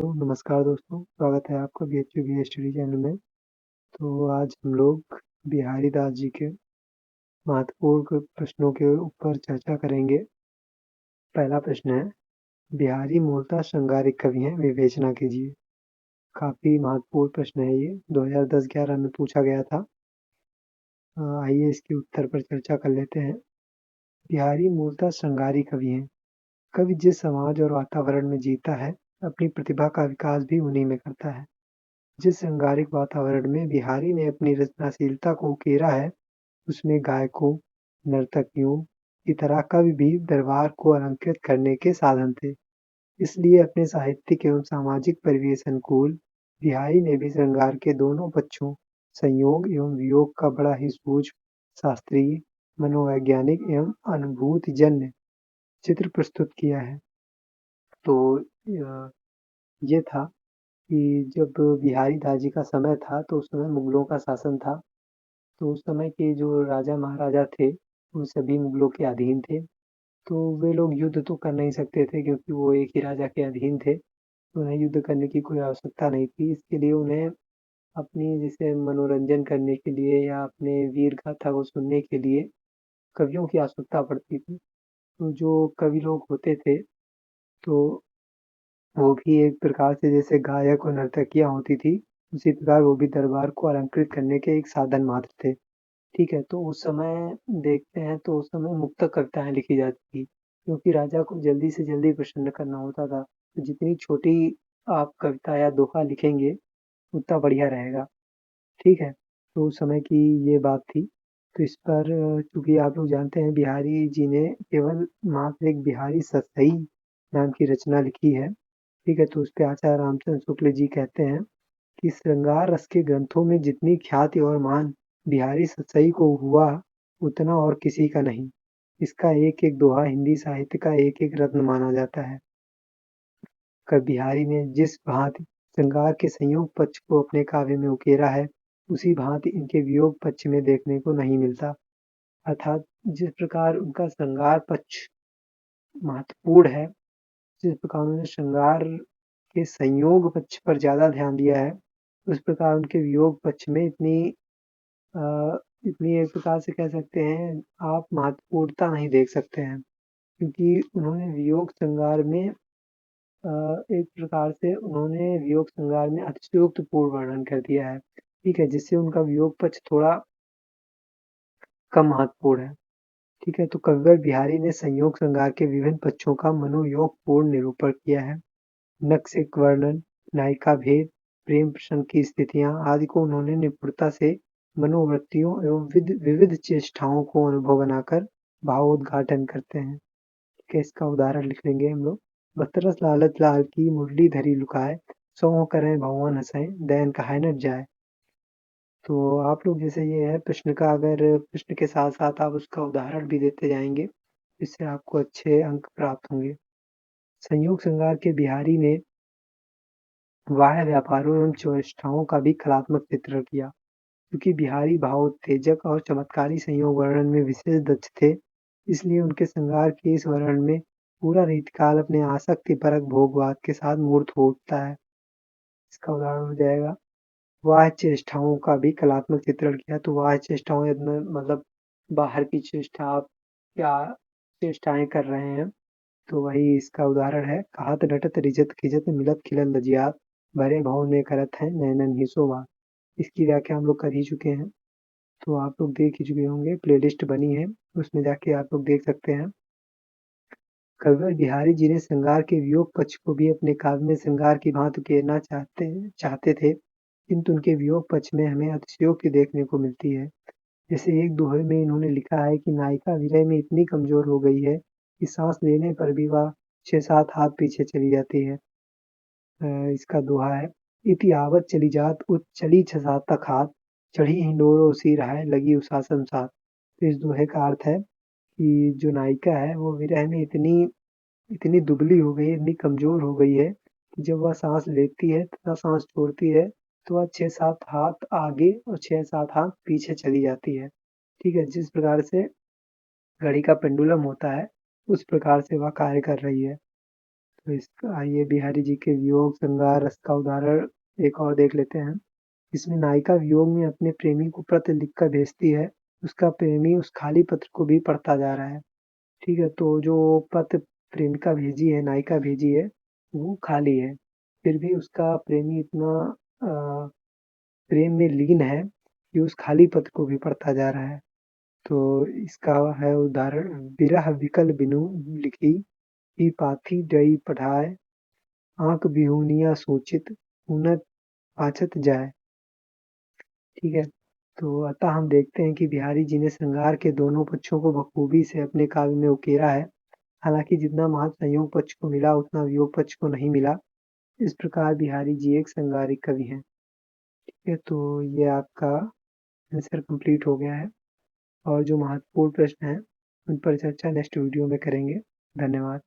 तो नमस्कार दोस्तों, स्वागत है आपका बीएचयू स्टडी चैनल में। तो आज हम लोग बिहारी दास जी के महत्वपूर्ण प्रश्नों के ऊपर चर्चा करेंगे। पहला प्रश्न है, बिहारी मूलतः श्रृंगारिक कवि हैं, विवेचना कीजिए। काफी महत्वपूर्ण प्रश्न है ये, 2010-11 में पूछा गया था। आइए इसके उत्तर पर चर्चा कर लेते हैं। बिहारी मूलतः श्रृंगारी कवि हैं। कवि जिस समाज और वातावरण में जीता है, अपनी प्रतिभा का विकास भी उन्हीं में करता है। जिस श्रृंगारिक वातावरण में बिहारी ने अपनी रचनाशीलता को उकेरा है, उसमें गायकों, नर्तकियों की तरह कवि भी दरबार को अलंकृत करने के साधन थे। इसलिए अपने साहित्यिक एवं सामाजिक परिवेश अनुकूल बिहारी ने भी श्रृंगार के दोनों पक्षों, संयोग एवं वियोग का बड़ा ही सूक्ष्म, शास्त्रीय, मनोवैज्ञानिक एवं अनुभूतिजन्य चित्र प्रस्तुत किया है। तो ये था कि जब बिहारी दास जी का समय था, तो उस समय मुगलों का शासन था। तो उस समय के जो राजा महाराजा थे, वो सभी मुगलों के अधीन थे। तो वे लोग युद्ध तो कर नहीं सकते थे, क्योंकि वो एक ही राजा के अधीन थे। तो उन्हें युद्ध करने की कोई आवश्यकता नहीं थी। इसके लिए उन्हें अपनी जैसे मनोरंजन करने के लिए या अपने वीर गाथा को सुनने के लिए कवियों की आवश्यकता पड़ती थी। तो जो कवि लोग होते थे, तो वो भी एक प्रकार से जैसे गायक और नर्तकियाँ होती थी, उसी प्रकार वो भी दरबार को अलंकृत करने के एक साधन मात्र थे। ठीक है, तो उस समय देखते हैं तो उस समय मुक्तक कविताएँ लिखी जाती थी, क्योंकि राजा को जल्दी से जल्दी प्रसन्न करना होता था। तो जितनी छोटी आप कविता या दोहा लिखेंगे, उतना बढ़िया रहेगा। ठीक है, तो उस समय की ये बात थी। तो इस पर चूँकि आप लोग जानते हैं, बिहारी जी ने केवल मात्र एक बिहारी सतसई नाम की रचना लिखी है। ठीक है, तो उसपे आचार्य रामचंद्र शुक्ल जी कहते हैं कि श्रृंगार रस के ग्रंथों में जितनी ख्याति और मान बिहारी सतसई को हुआ, उतना और किसी का नहीं। इसका एक-एक दोहा हिंदी साहित्य का एक-एक रत्न माना जाता है। कवि बिहारी ने जिस भांति श्रृंगार के संयोग पक्ष को अपने काव्य में उकेरा है, उसी भांति इनके वियोग पक्ष में देखने को नहीं मिलता। अर्थात जिस प्रकार उनका श्रृंगार पक्ष महत्वपूर्ण है, जिस प्रकार उन्होंने श्रृंगार के संयोग पक्ष पर ज़्यादा ध्यान दिया है, उस प्रकार उनके वियोग पक्ष में इतनी एक प्रकार से कह सकते हैं, आप महत्वपूर्णता नहीं देख सकते हैं। क्योंकि उन्होंने वियोग श्रृंगार में एक प्रकार से उन्होंने वियोग श्रृंगार में अतिशयोक्तिपूर्ण वर्णन कर दिया है। ठीक है, जिससे उनका वियोग पक्ष थोड़ा कम महत्वपूर्ण है। ठीक है, तो कविवर बिहारी ने संयोग श्रृंगार के विभिन्न पक्षों का मनोयोगपूर्ण निरूपण किया है। नक्सिक वर्णन, नायिका भेद, प्रेम प्रसंग की स्थितियाँ आदि को उन्होंने निपुणता से मनोवृत्तियों एवं विविध चेष्टाओं को अनुभव बनाकर भावोद्घाटन करते हैं। ठीक है, इसका उदाहरण लिख लेंगे हम लोग। बतरस लालच लाल की मुरली धरी लुकाए, सौ करें भगवान हंसें, दैन कहाय न जाए। तो आप लोग जैसे ये है प्रश्न का, अगर प्रश्न के साथ साथ आप उसका उदाहरण भी देते जाएंगे, इससे आपको अच्छे अंक प्राप्त होंगे। संयोग श्रृंगार के बिहारी ने बाह्य व्यापारों एवं चेष्टाओं का भी कलात्मक चित्रण किया। क्योंकि बिहारी भावोत्तेजक और चमत्कारी संयोग वर्णन में विशेष दक्ष थे, इसलिए उनके श्रृंगार के इस वर्णन में पूरा रीतिकाल अपने आसक्तिपरक भोगवाद के साथ मूर्त हो उठता है। इसका उदाहरण हो जाएगा, बाह्य चेष्टाओं का भी कलात्मक चित्रण किया। तो बाह्य चेष्टाओं मतलब बाहर की चेष्टा, आप क्या चेष्टाएं कर रहे हैं, तो वही इसका उदाहरण है। कहत नटत रिजत खिजत मिलत खिलत लजियात, भरे भवन में करत हैं नैनन ही सोवा। इसकी व्याख्या हम लोग कर ही चुके हैं, तो आप लोग देख ही चुके होंगे, प्लेलिस्ट बनी है, उसमें जाके आप लोग देख सकते हैं। कविवर बिहारी जी ने श्रृंगार के वियोग पक्ष को भी अपने काव्य में श्रृंगार की भांति उकेरना चाहते थे, किंतु उनके वियोग पक्ष में हमें अतिशयोक्ति देखने को मिलती है। जैसे एक दोहे में इन्होंने लिखा है कि नायिका विरह में इतनी कमजोर हो गई है कि सांस लेने पर भी वह 6-7 हाथ पीछे चली जाती है। इसका दोहा है, इति आवत चली जात उत चली 6-7 तक हाथ, चढ़ी हिंडोरो सिर है लगी उसासन साथ। तो इस दोहे का अर्थ है कि जो नायिका है, वो विरह में इतनी इतनी दुबली हो गई है, इतनी कमजोर हो गई है कि जब वह सांस लेती है तथा सांस छोड़ती है, तो वह 6-7 हाथ आगे और 6-7 हाथ पीछे चली जाती है। ठीक है, जिस प्रकार से घड़ी का पेंडुलम होता है, उस प्रकार से वह कार्य कर रही है। तो इसका आइए बिहारी जी के वियोग श्रृंगार रस का उदाहरण एक और देख लेते हैं। इसमें नायिका वियोग में अपने प्रेमी को पत्र लिखकर भेजती है। उसका प्रेमी उस खाली पत्र को भी पढ़ता जा रहा है। ठीक है, तो जो पत्र प्रेमिका भेजी है, नायिका भेजी है, वो खाली है। फिर भी उसका प्रेमी इतना प्रेम में लीन है कि उस खाली पत्र को भी पढ़ता जा रहा है। तो इसका है उदाहरण, विरह विकल बिनु लिखी ही पाथी डई पढ़ाए, आंख बिहुनिया सोचित उनत पाछत जाए। ठीक है, तो अतः हम देखते हैं कि बिहारी जी ने श्रृंगार के दोनों पक्षों को बखूबी से अपने काव्य में उकेरा है। हालांकि जितना महत्व संयोग पक्ष को मिला उतना वियोग पक्ष को नहीं मिला। इस प्रकार बिहारी जी एक श्रृंगारिक कवि हैं। ठीक है, तो ये आपका आंसर कंप्लीट हो गया है और जो महत्वपूर्ण प्रश्न हैं उन पर चर्चा नेक्स्ट वीडियो में करेंगे। धन्यवाद।